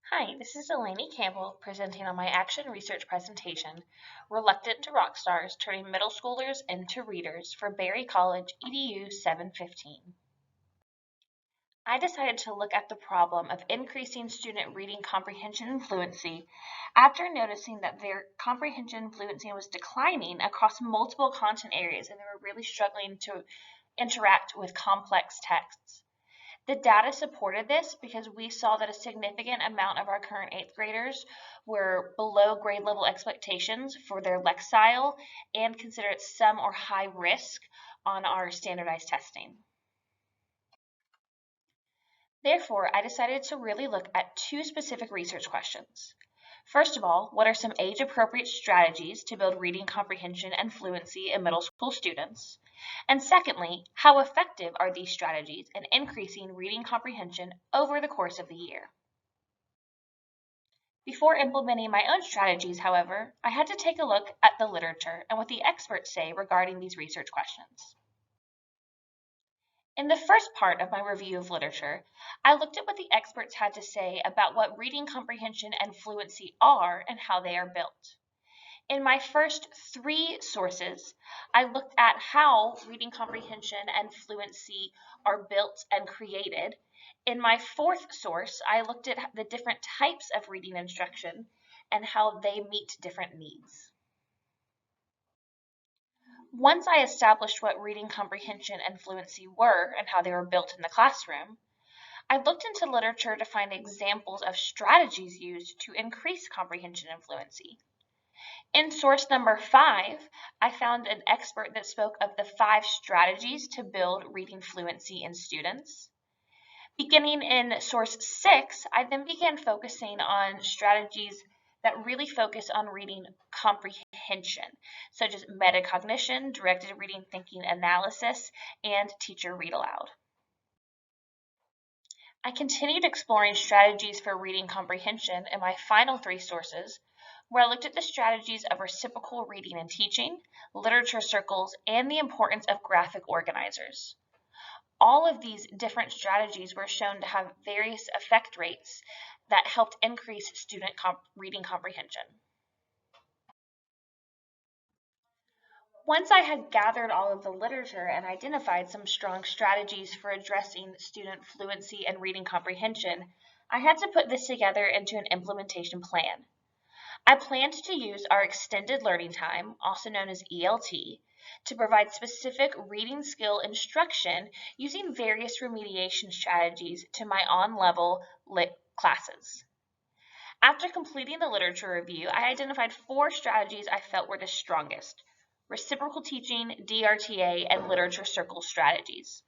Hi, this is Delaney Campbell presenting on my action research presentation, Reluctant to Rockstars, Turning Middle Schoolers into Readers for Berry College EDU 715. I decided to look at the problem of increasing student reading comprehension and fluency after noticing that their comprehension and fluency was declining across multiple content areas and they were really struggling to interact with complex texts. The data supported this because we saw that a significant amount of our current 8th graders were below grade level expectations for their Lexile and considered some or high risk on our standardized testing. Therefore, I decided to really look at two specific research questions. First of all, what are some age-appropriate strategies to build reading comprehension and fluency in middle school students? And secondly, how effective are these strategies in increasing reading comprehension over the course of the year? Before implementing my own strategies, however, I had to take a look at the literature and what the experts say regarding these research questions. In the first part of my review of literature, I looked at what the experts had to say about what reading comprehension and fluency are and how they are built. In my first three sources, I looked at how reading comprehension and fluency are built and created. In my fourth source, I looked at the different types of reading instruction and how they meet different needs. Once I established what reading comprehension and fluency were and how they were built in the classroom, I looked into literature to find examples of strategies used to increase comprehension and fluency. In source number 5, I found an expert that spoke of the 5 strategies to build reading fluency in students. Beginning in source 6, I then began focusing on strategies that really focus on reading comprehension, such as metacognition, directed reading thinking analysis, and teacher read aloud. I continued exploring strategies for reading comprehension in my final 3 sources, where I looked at the strategies of reciprocal reading and teaching, literature circles, and the importance of graphic organizers. All of these different strategies were shown to have various effect rates that helped increase student reading comprehension. Once I had gathered all of the literature and identified some strong strategies for addressing student fluency and reading comprehension, I had to put this together into an implementation plan. I planned to use our extended learning time, also known as ELT, to provide specific reading skill instruction using various remediation strategies to my on-level lit classes. After completing the literature review, I identified 4 strategies I felt were the strongest: reciprocal teaching, DRTA, and literature circle strategies.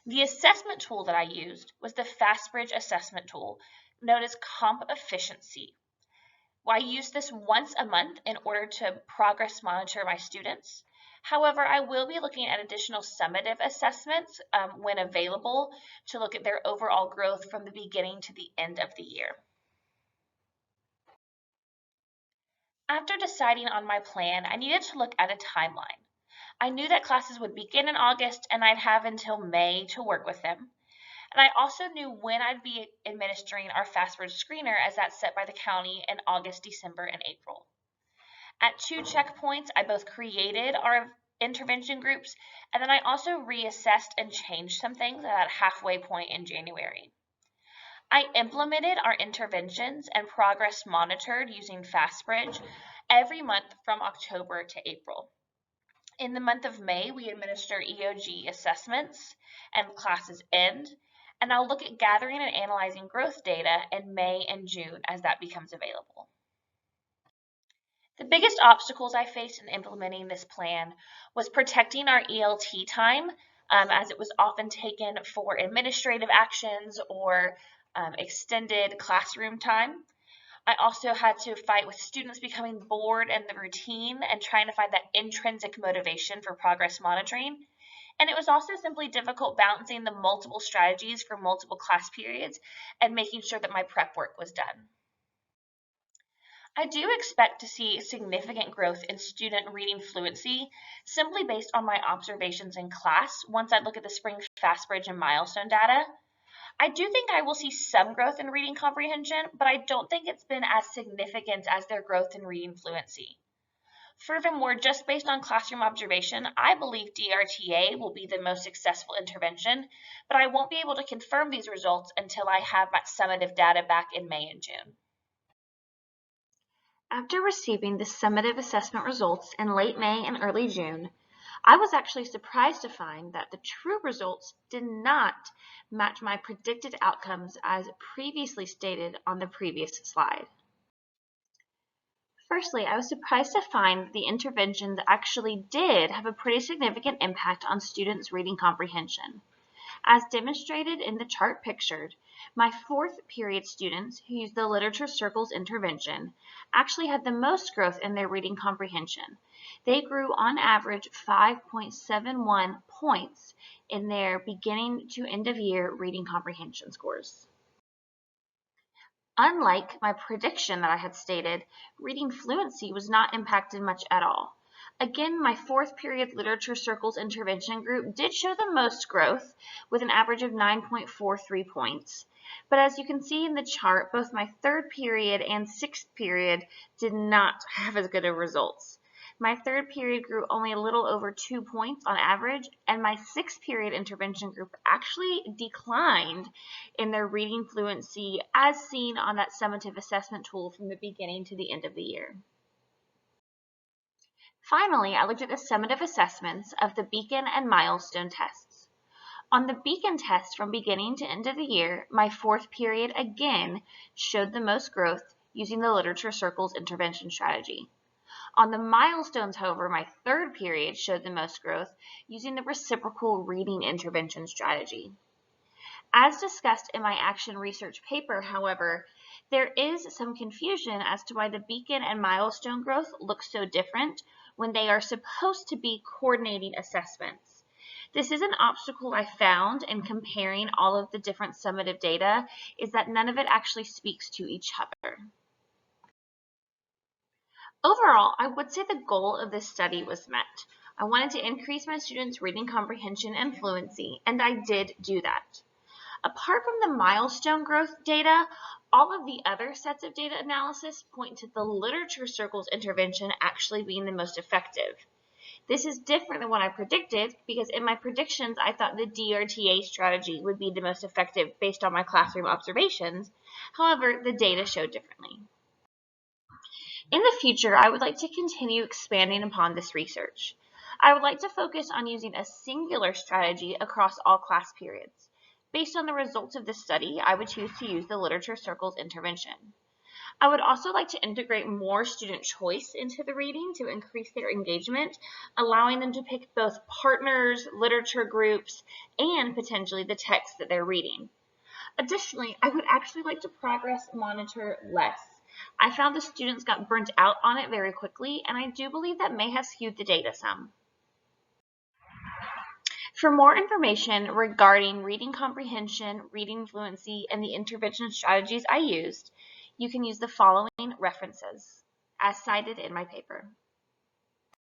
The assessment tool that I used was the FastBridge assessment tool, known as Comp Efficiency. I use this once a month in order to progress monitor my students. However, I will be looking at additional summative assessments when available to look at their overall growth from the beginning to the end of the year. After deciding on my plan, I needed to look at a timeline. I knew that classes would begin in August and I'd have until May to work with them. And I also knew when I'd be administering our FastBridge screener as that's set by the county in August, December, and April. At 2 checkpoints, I both created our intervention groups and then I also reassessed and changed some things at that halfway point in January. I implemented our interventions and progress monitored using FastBridge every month from October to April. In the month of May, we administer EOG assessments and classes end, and I'll look at gathering and analyzing growth data in May and June as that becomes available. The biggest obstacles I faced in implementing this plan was protecting our ELT time, as it was often taken for administrative actions or extended classroom time. I also had to fight with students becoming bored in the routine and trying to find that intrinsic motivation for progress monitoring. And it was also simply difficult balancing the multiple strategies for multiple class periods and making sure that my prep work was done. I do expect to see significant growth in student reading fluency simply based on my observations in class once I look at the spring FastBridge and milestone data. I do think I will see some growth in reading comprehension, but I don't think it's been as significant as their growth in reading fluency. Furthermore, just based on classroom observation, I believe DRTA will be the most successful intervention, but I won't be able to confirm these results until I have my summative data back in May and June. After receiving the summative assessment results in late May and early June, I was actually surprised to find that the true results did not match my predicted outcomes as previously stated on the previous slide. Firstly, I was surprised to find that the interventions actually did have a pretty significant impact on students' reading comprehension. As demonstrated in the chart pictured, my fourth period students who used the Literature Circles intervention actually had the most growth in their reading comprehension. They grew on average 5.71 points in their beginning to end of year reading comprehension scores. Unlike my prediction that I had stated, reading fluency was not impacted much at all. Again, my fourth period Literature Circles intervention group did show the most growth with an average of 9.43 points. But as you can see in the chart, both my third period and sixth period did not have as good of results. My third period grew only a little over 2 points on average, and my sixth period intervention group actually declined in their reading fluency as seen on that summative assessment tool from the beginning to the end of the year. Finally, I looked at the summative assessments of the Beacon and Milestone tests. On the Beacon test from beginning to end of the year, my fourth period again showed the most growth using the Literature Circles intervention strategy. On the Milestones, however, my third period showed the most growth using the reciprocal reading intervention strategy. As discussed in my action research paper, however, there is some confusion as to why the Beacon and Milestone growth look so different when they are supposed to be coordinating assessments. This is an obstacle I found in comparing all of the different summative data, is that none of it actually speaks to each other. Overall, I would say the goal of this study was met. I wanted to increase my students' reading comprehension and fluency, and I did do that. Apart from the milestone growth data, all of the other sets of data analysis point to the Literature Circles intervention actually being the most effective. This is different than what I predicted because in my predictions, I thought the DRTA strategy would be the most effective based on my classroom observations. However, the data showed differently. In the future, I would like to continue expanding upon this research. I would like to focus on using a singular strategy across all class periods. Based on the results of this study, I would choose to use the Literature Circles intervention. I would also like to integrate more student choice into the reading to increase their engagement, allowing them to pick both partners, literature groups, and potentially the text that they're reading. Additionally, I would actually like to progress monitor less. I found the students got burnt out on it very quickly, and I do believe that may have skewed the data some. For more information regarding reading comprehension, reading fluency, and the intervention strategies I used, you can use the following references, as cited in my paper.